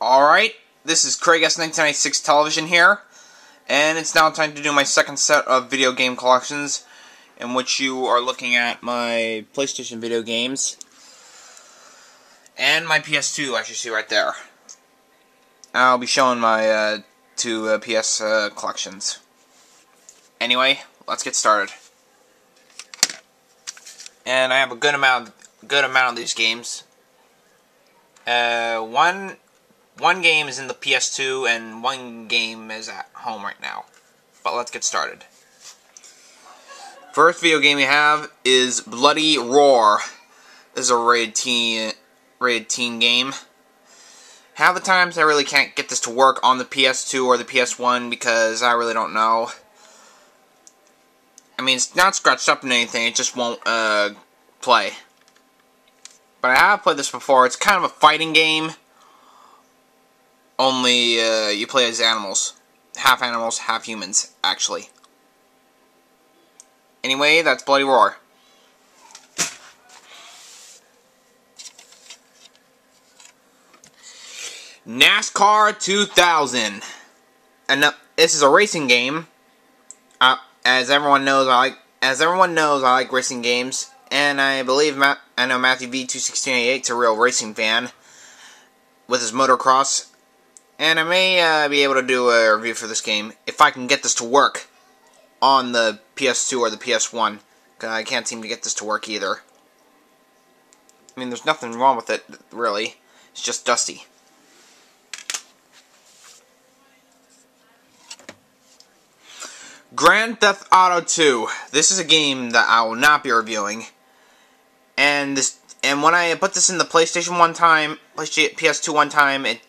Alright, this is Craig S1996 Television here, and it's now time to do my second set of video game collections, in which you are looking at my PlayStation video games, and my PS2, as you see right there. I'll be showing my two PS collections. Anyway, let's get started. And I have a good amount of these games. One game is in the PS2, and one game is at home right now. But let's get started. First video game we have is Bloody Roar. This is a rated teen game. Half the times I really can't get this to work on the PS2 or the PS1 because I really don't know. I mean, it's not scratched up in anything, it just won't play. But I have played this before. It's kind of a fighting game. Only you play as animals, half humans, actually. Anyway, that's Bloody Roar. NASCAR 2000. And this is a racing game. As everyone knows, I like racing games, and I believe I know Matthew V21688 is a real racing fan with his motocross. And I may be able to do a review for this game if I can get this to work on the PS2 or the PS1, because I can't seem to get this to work either. I mean, there's nothing wrong with it, really. It's just dusty. Grand Theft Auto 2. This is a game that I will not be reviewing. And when I put this in the PlayStation PS2 one time, it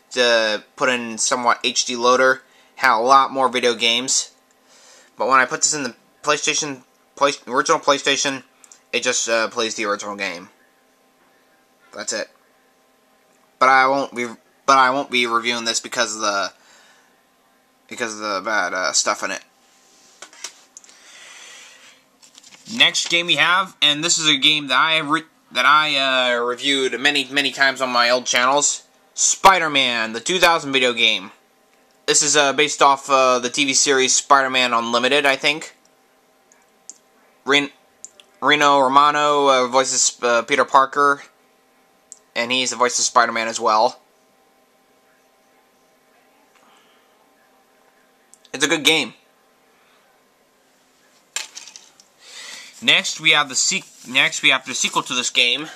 put in somewhat HD loader, had a lot more video games. But when I put this in the original PlayStation, it just plays the original game. That's it. But I won't be reviewing this because of the bad stuff in it. Next game we have, and this is a game that I reviewed many times on my old channels. SpiderMan, the 2000 video game. This is based off the TV series SpiderMan Unlimited, I think. Rino Romano voices Peter Parker, and he's the voice of Spider-Man as well. It's a good game. Next, we have the sequel to this game,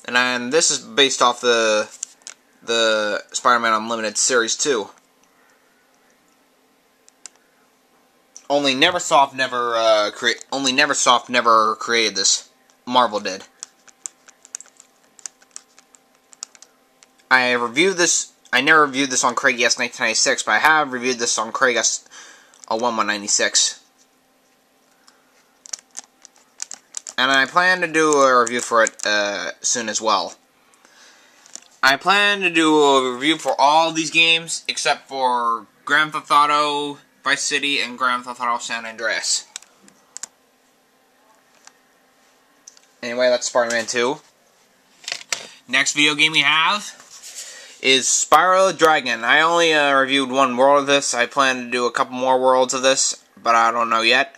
and this is based off the Spider-Man Unlimited series too. Only Neversoft never created this. Marvel did. I never reviewed this on Craig S1996, but I have reviewed this on Craig S1196. And I plan to do a review for it soon as well. I plan to do a review for all these games except for Grand Theft Auto Vice City and Grand Theft Auto San Andreas. Anyway, that's Spider-Man 2. Next video game we have is Spyro Dragon. I only reviewed one world of this. I plan to do a couple more worlds of this, but I don't know yet.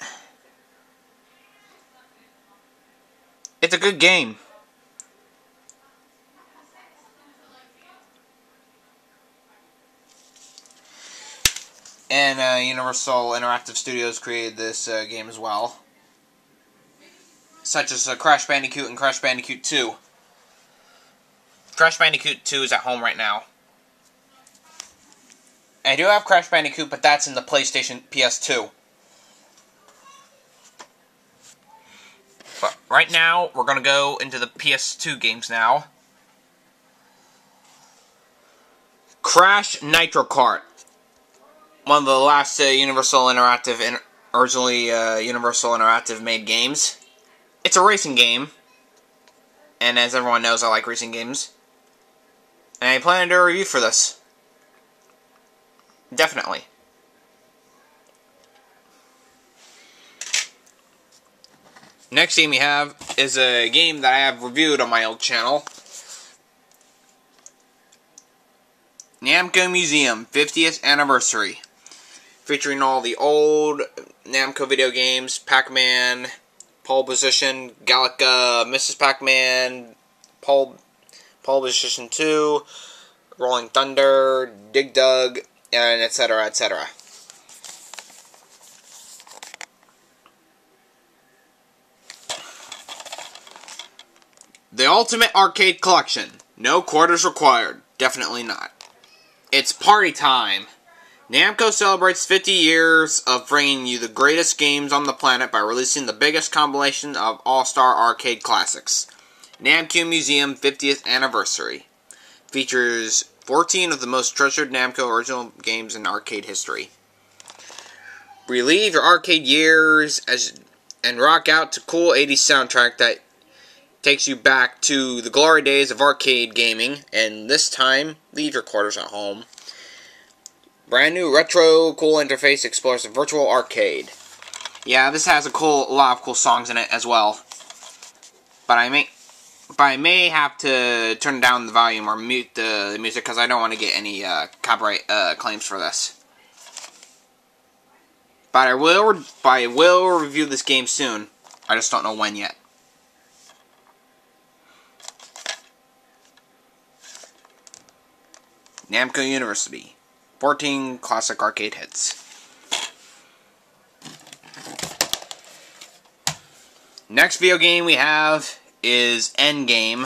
It's a good game. And Universal Interactive Studios created this game as well. Such as Crash Bandicoot and Crash Bandicoot 2. Crash Bandicoot 2 is at home right now. I do have Crash Bandicoot, but that's in the PlayStation PS2. But right now, we're going to go into the PS2 games now. Crash Nitro Kart. One of the last Universal Interactive made games. It's a racing game. And as everyone knows, I like racing games. And I plan to do a review for this. Definitely. Next game we have is a game that I have reviewed on my old channel. Namco Museum 50th Anniversary. Featuring all the old Namco video games, Pac-Man, Pole Position, Galaga, Mrs. Pac-Man, Pole Position 2, Rolling Thunder, Dig Dug, and etc., etc. The Ultimate Arcade Collection. No quarters required. Definitely not. It's party time. Namco celebrates 50 years of bringing you the greatest games on the planet by releasing the biggest compilation of all-star arcade classics. Namco Museum 50th Anniversary. Features 14 of the most treasured Namco original games in arcade history. Relive your arcade years and rock out to cool 80s soundtrack that takes you back to the glory days of arcade gaming, and this time, leave your quarters at home. Brand new retro cool interface explores the virtual arcade. Yeah, this has a lot of cool songs in it as well. But I may have to turn down the volume or mute the music because I don't want to get any copyright claims for this. But I will review this game soon. I just don't know when yet. Namco University. 14 classic arcade hits. Next video game we have is Endgame.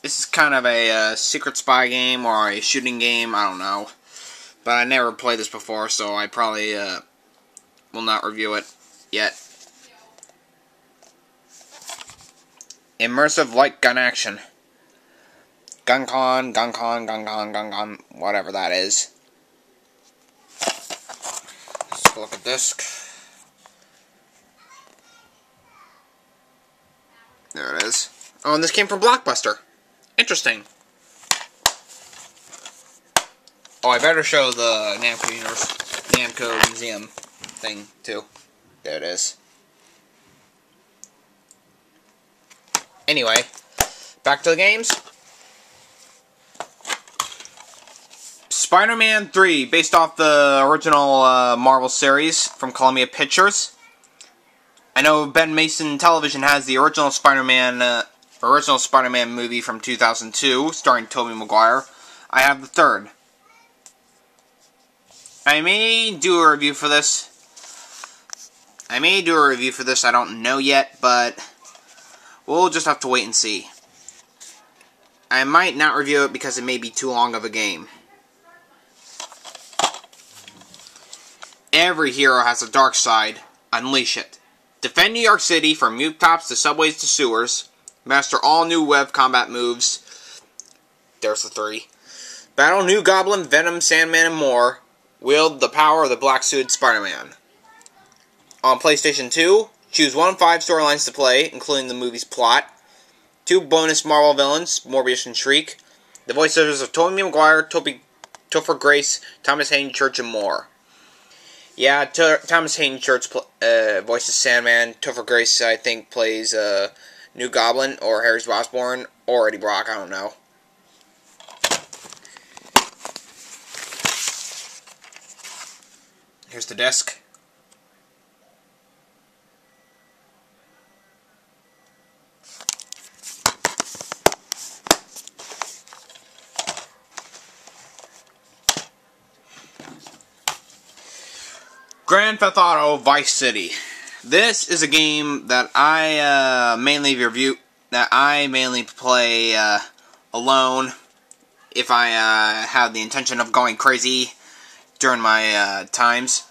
This is kind of a secret spy game or a shooting game, I don't know. But I never played this before, so I probably will not review it yet. Immersive light gun action. Gun con, whatever that is. Let's look at disc. There it is. Oh, and this came from Blockbuster. Interesting. Oh, I better show the Namco Museum thing, too. There it is. Anyway, back to the games. SpiderMan 3, based off the original Marvel series from Columbia Pictures. I know Ben Mason Television has the original Spider-Man movie from 2002, starring Tobey Maguire. I have the third. I may do a review for this. I don't know yet, but we'll just have to wait and see. I might not review it because it may be too long of a game. Every hero has a dark side. Unleash it. Defend New York City from rooftops to subways to sewers. Master all new web combat moves. There's the 3. Battle New Goblin, Venom, Sandman, and more. Wield the power of the black-suited Spider-Man. On PlayStation 2, choose 1 of 5 storylines to play, including the movie's plot. 2 bonus Marvel villains, Morbius and Shriek. The voiceovers of Tobey Maguire, Topher Grace, Thomas Hayden Church, and more. Yeah, Thomas Hayden Church voices Sandman. Topher Grace, I think, plays New Goblin, or Harry Osborn, or Eddie Brock, I don't know. Here's the disc. Grand Theft Auto Vice City. This is a game that I mainly play alone if I have the intention of going crazy during my times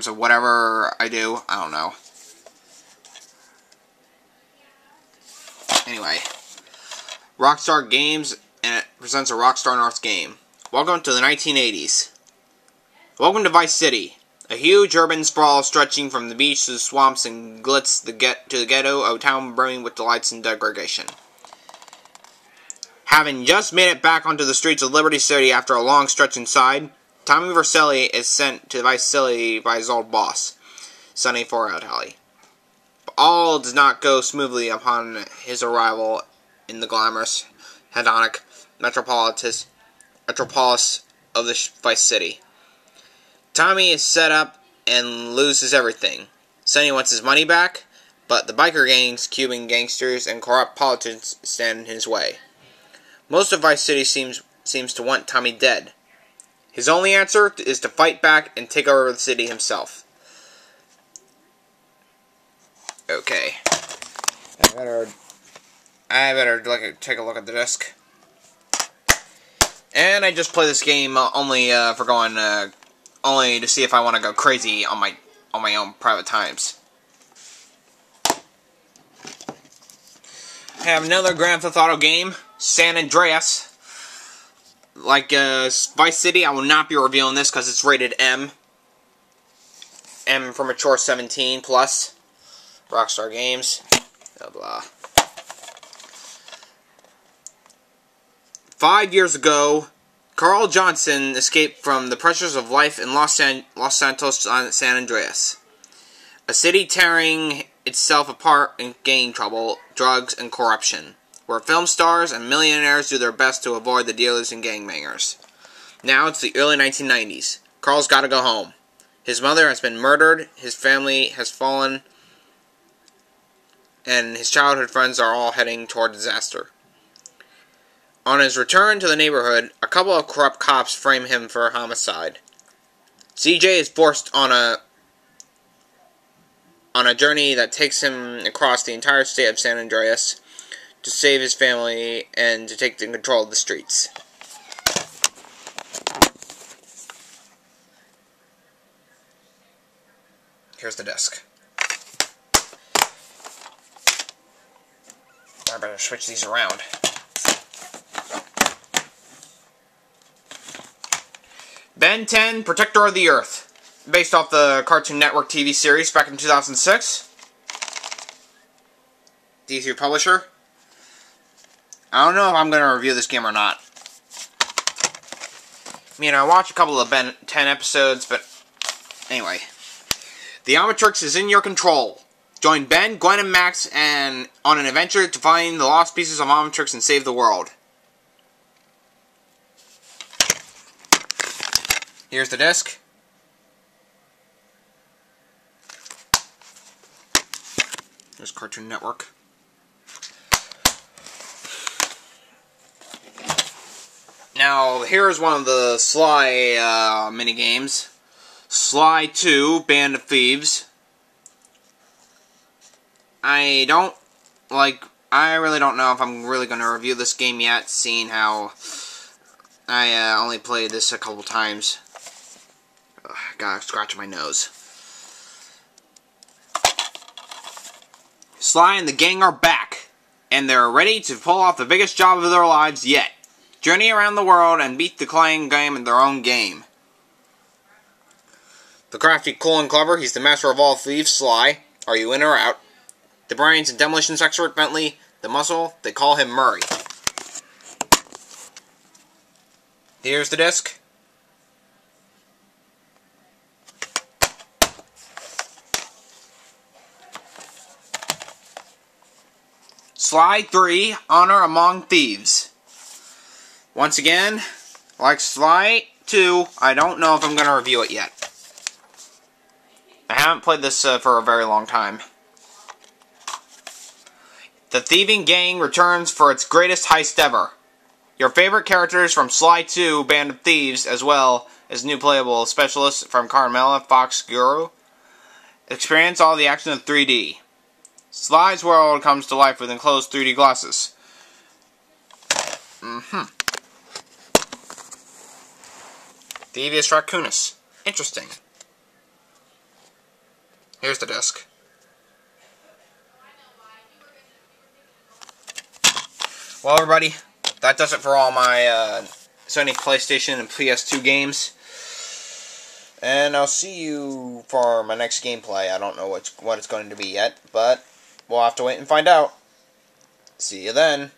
of whatever I do. I don't know. Anyway, Rockstar Games, and it presents a Rockstar North game. Welcome to the 1980s. Welcome to Vice City, a huge urban sprawl stretching from the beach to the swamps and glitz to the ghetto, a town brimming with delights and degradation. Having just made it back onto the streets of Liberty City after a long stretch inside, Tommy Vercelli is sent to Vice City by his old boss, Sonny Foratelli. all does not go smoothly upon his arrival in the glamorous, hedonic metropolis of the Vice City. Tommy is set up and loses everything. Sonny wants his money back, but the biker gangs, Cuban gangsters, and corrupt politicians stand in his way. Most of Vice City seems to want Tommy dead. His only answer is to fight back and take over the city himself. Okay. I better take a look at the disc. And I just play this game only to see if I want to go crazy on my own private times. I have another Grand Theft Auto game, San Andreas. Like Vice City, I will not be reviewing this because it's rated M. M for mature 17 plus. Rockstar Games. Blah blah. 5 years ago, Carl Johnson escaped from the pressures of life in Los Santos, San Andreas. A city tearing itself apart in gang trouble, drugs, and corruption, where film stars and millionaires do their best to avoid the dealers and gangbangers. Now it's the early 1990s. Carl's got to go home. His mother has been murdered, his family has fallen, and his childhood friends are all heading toward disaster. On his return to the neighborhood, a couple of corrupt cops frame him for a homicide. CJ is forced on a journey that takes him across the entire state of San Andreas to save his family and to take control of the streets. Here's the disc. I better switch these around. Ben 10, Protector of the Earth. Based off the Cartoon Network TV series back in 2006. DC publisher. I don't know if I'm going to review this game or not. I mean, I watched a couple of Ben 10 episodes, but anyway. The Omnitrix is in your control. Join Ben, Gwen, and Max on an adventure to find the lost pieces of Omnitrix and save the world. Here's the disc. There's Cartoon Network. Now, here's one of the Sly minigames. Sly 2, Band of Thieves. I really don't know if I'm really going to review this game yet, seeing how I only played this a couple times. Ugh, gotta scratch my nose. Sly and the gang are back, and they're ready to pull off the biggest job of their lives yet. Journey around the world and beat the Clang game in their own game. The crafty, cool, and clever, he's the master of all thieves, Sly. Are you in or out? The brains and demolitions expert, Bentley. The muscle, they call him Murray. Here's the disc. Sly 3, Honor Among Thieves. Once again, like Sly 2, I don't know if I'm going to review it yet. I haven't played this for a very long time. The thieving gang returns for its greatest heist ever. Your favorite characters from Sly 2, Band of Thieves, as well as new playable specialists from Carmella, Fox, Guru. Experience all the action of 3D. Sly's world comes to life with enclosed 3D glasses. Devious Raccoonus. Interesting. Here's the disc. Well, everybody, that does it for all my Sony PlayStation and PS2 games. And I'll see you for my next gameplay. I don't know what it's going to be yet, but we'll have to wait and find out. See you then.